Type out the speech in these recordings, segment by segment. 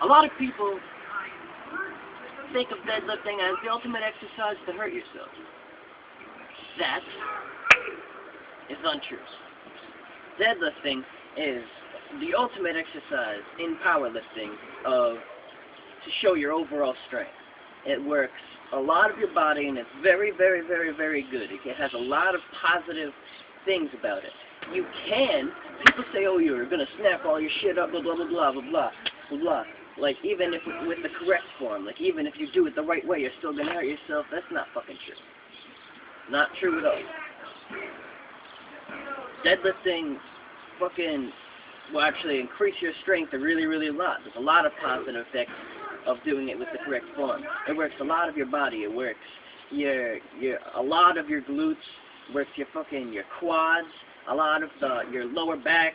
lot of people think of deadlifting as the ultimate exercise to hurt yourself. That is untrue. Deadlifting is the ultimate exercise in powerlifting to show your overall strength. It works a lot of your body, and it's very, very, very, very good. It has a lot of positive things about it. You can, people say, oh, you're going to snap all your shit up, blah, blah, blah, blah, blah, blah, blah, blah. Like, even if with the correct form, like, even if you do it the right way, you're still going to hurt yourself. That's not fucking true. Not true at all. Deadlifting fucking will actually increase your strength a really, really lot. There's a lot of positive effects of doing it with the correct form. It works a lot of your body. It works a lot of your glutes. It works your quads. A lot of your lower back,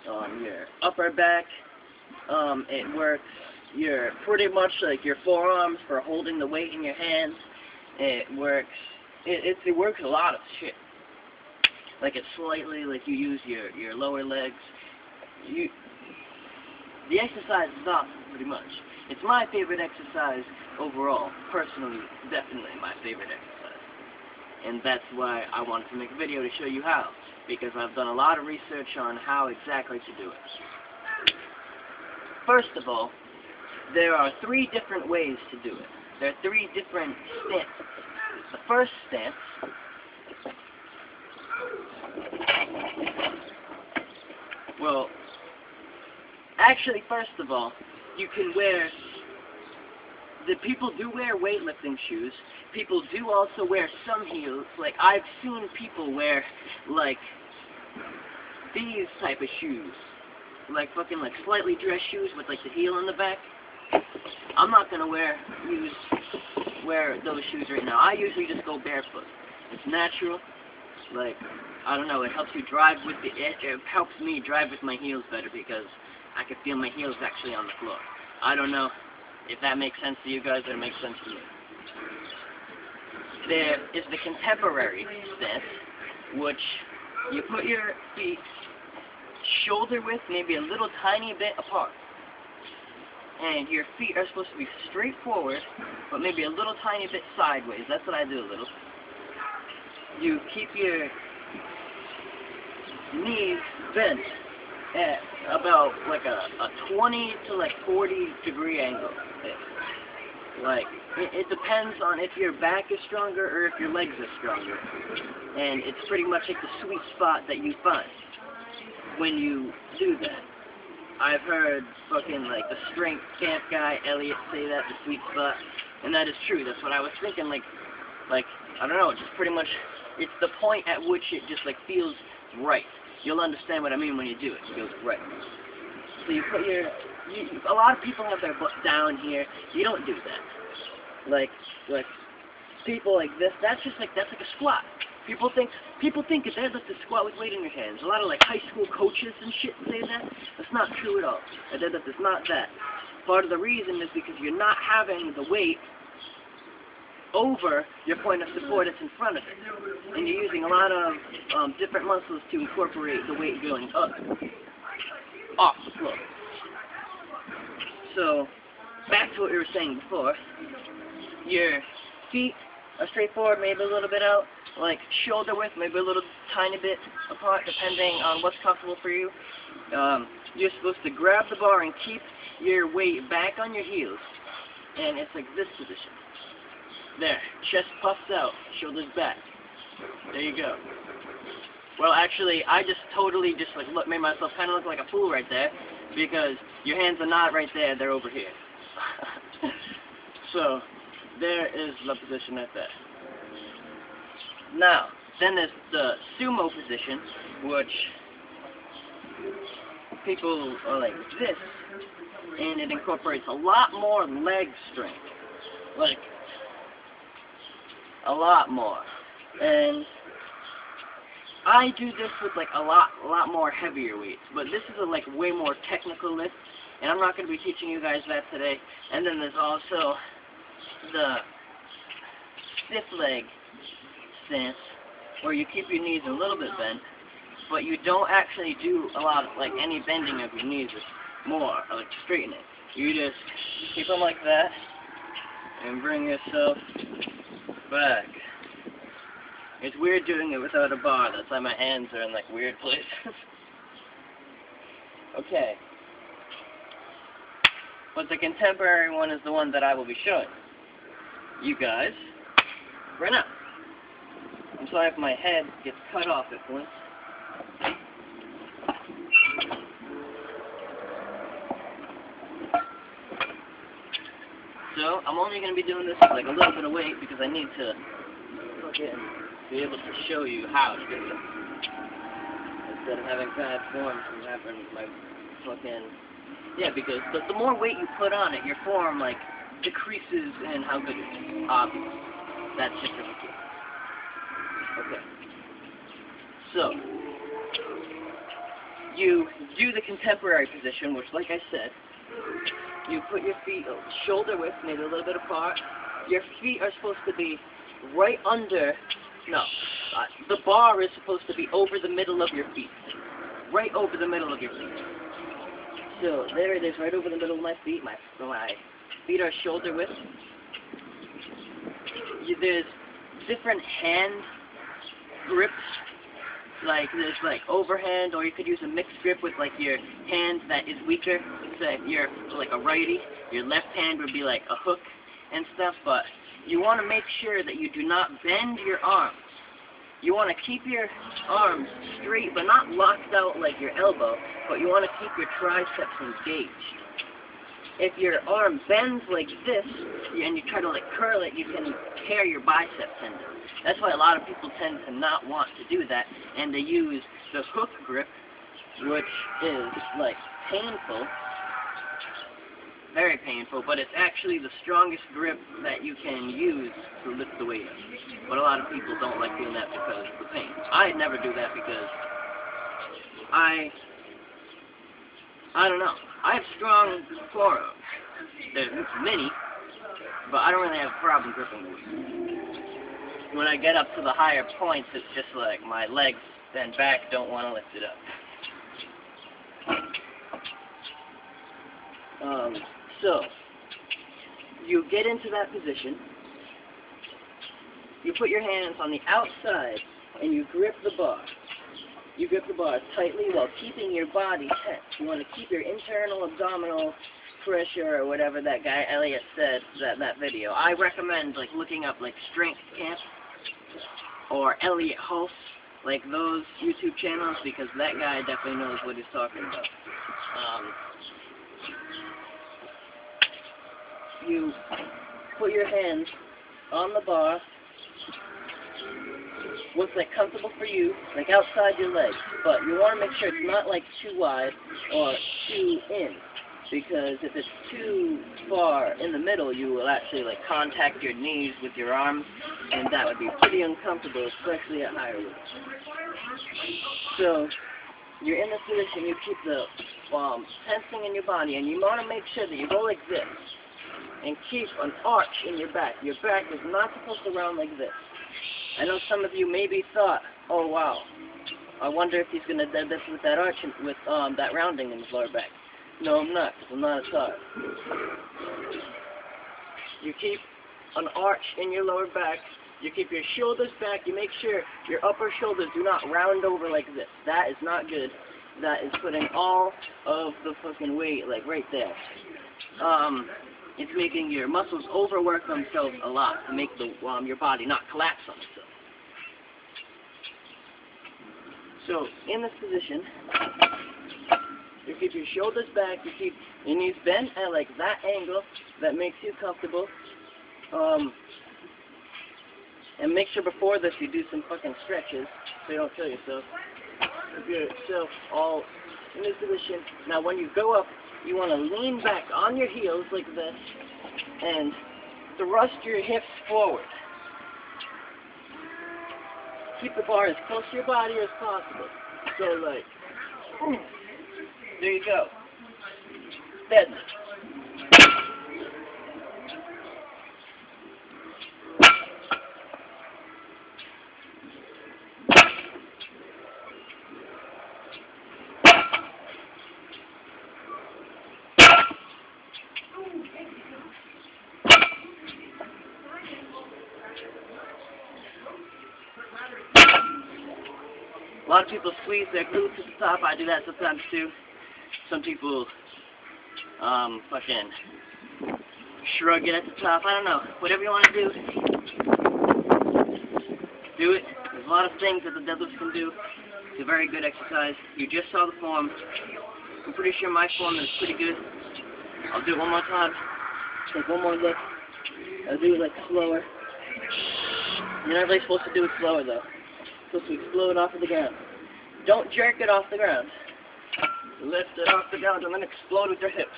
your upper back. It works pretty much like your forearms for holding the weight in your hands. It works a lot of shit. Like, it's slightly like you use your lower legs. The exercise is awesome, pretty much. It's my favorite exercise overall. Personally, definitely my favorite exercise. And that's why I wanted to make a video to show you how. Because I've done a lot of research on how exactly to do it. First of all, there are 3 different ways to do it. There are 3 different stances. The first stance actually, first of all, you can wear, people do wear weightlifting shoes. People do also wear some heels. Like, I've seen people wear, like, these type of shoes. Like, fucking, like, slightly dressed shoes with, like, the heel in the back. I'm not gonna wear those shoes right now. I usually just go barefoot. It's natural. Like, I don't know, it helps you drive with it helps me drive with my heels better because I can feel my heels actually on the floor. I don't know if that makes sense to you guys, or it makes sense to me. There is the contemporary stance, which you put your feet shoulder width, maybe a little tiny bit apart. And your feet are supposed to be straight forward, but maybe a little tiny bit sideways. That's what I do a little. You keep your knees bent at about like a 20 to like 40 degree angle. Like, it depends on if your back is stronger or if your legs are stronger. And it's pretty much like the sweet spot that you find when you do that. I've heard fucking like the strength camp guy, Elliot, say that, the sweet spot. And that is true. That's what I was thinking. Like, I don't know, it's just pretty much, it's the point at which it just like feels right. You'll understand what I mean when you do it. It feels right. So you put a lot of people have their butt down here. You don't do that. Like people like this, that's like a squat. People think a deadlift is squat with weight in your hands. A lot of like high school coaches and shit say that. That's not true at all. A deadlift is not that. Part of the reason is because you're not having the weight over your point of support that's in front of it. And you're using a lot of different muscles to incorporate the weight going up, off the floor. So, back to what we were saying before. Your feet are straight forward, maybe a little bit out, like shoulder width, maybe a little tiny bit apart, depending on what's comfortable for you. You're supposed to grab the bar and keep your weight back on your heels. And it's like this position. There, chest puffs out, shoulders back. There you go. Well, actually, I just totally made myself kind of look like a fool right there, because your hands are not right there, they're over here. So, there is the position right there. Now, then there's the sumo position, which people are like this, and it incorporates a lot more leg strength. Like, a lot more. And I do this with like a lot more heavier weights, but this is a like way more technical lift, and I'm not going to be teaching you guys that today. And then there's also the stiff leg stance, where you keep your knees a little bit bent, but you don't actually do a lot of like any bending of your knees. It's more like straightening. You just keep them like that and bring yourself back. It's weird doing it without a bar. That's why my hands are in like weird places. Okay. But the contemporary one is the one that I will be showing you guys right now. I'm sorry if my head gets cut off at points. So, I'm only going to be doing this with like a little bit of weight because I need to fucking be able to show you how to do it. Instead of having bad form from having my fucking... Yeah, because the more weight you put on it, your form, like, decreases in how good it is. Obviously. That's just really cool. Okay. So, you do the contemporary position, which, like I said, you put your feet shoulder width, maybe a little bit apart. Your feet are supposed to be right under, the bar is supposed to be over the middle of your feet. Right over the middle of your feet. So there it is, right over the middle of my feet. My feet are shoulder width. There's different hand grips. Like there's like overhand, or you could use a mixed grip with like your hand that is weaker. So if you're like a righty, your left hand would be like a hook and stuff. But you want to make sure that you do not bend your arms. You want to keep your arms straight, but not locked out like your elbow. But you want to keep your triceps engaged. If your arm bends like this, and you try to like curl it, you can tear your bicep tendon. That's why a lot of people tend to not want to do that, and they use the hook grip, which is like painful, very painful, but it's actually the strongest grip that you can use to lift the weight up. But a lot of people don't like doing that because of the pain. I never do that because I don't know. I have strong forearms. There's many, but I don't really have a problem gripping the weight. When I get up to the higher points, it's just like my legs and back don't want to lift it up. So, you get into that position, you put your hands on the outside, and you grip the bar. You grip the bar tightly while keeping your body tense. You want to keep your internal abdominal pressure, or whatever that guy Elliot said that video. I recommend like looking up like Strength Camp or Elliot Hulse, like those YouTube channels, because that guy definitely knows what he's talking about. You put your hands on the bar, what's like comfortable for you, like outside your legs, but you want to make sure it's not like too wide or too in, because if it's too far in the middle, you will actually like contact your knees with your arms, and that would be pretty uncomfortable, especially at higher weights. So you're in this position, you keep the tensing in your body, and you want to make sure that you go like this, and keep an arch in your back. Your back is not supposed to round like this. I know some of you maybe thought, oh wow, I wonder if he's going to deadlift with that arch, with that rounding in his lower back. No, I'm not, because I'm not a tart. You keep an arch in your lower back, you keep your shoulders back, you make sure your upper shoulders do not round over like this. That is not good. That is putting all of the fucking weight, like right there. It's making your muscles overwork themselves a lot to make your body not collapse on itself. So, in this position, you keep your shoulders back, you keep your knees bent at like that angle that makes you comfortable. And make sure before this you do some fucking stretches so you don't kill yourself. Keep yourself all in this position. Now when you go up, you want to lean back on your heels like this and thrust your hips forward. Keep the bar as close to your body as possible. So like, there you go. Deadlift. A lot of people squeeze their glutes to the top. I do that sometimes too. Some people fucking shrug it at the top. I don't know. Whatever you want to do, do it. There's a lot of things that the deadlift can do. It's a very good exercise. You just saw the form. I'm pretty sure my form is pretty good. I'll do it one more time. Take one more look. I'll do it like slower. You're not really supposed to do it slower though. You're supposed to explode off of the ground. Don't jerk it off the ground. Lift it off the ground and then explode with your hips.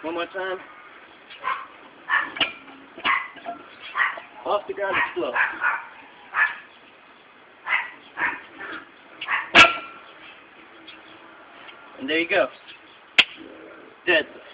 One more time. Off the ground, explode. And there you go. Deadlift.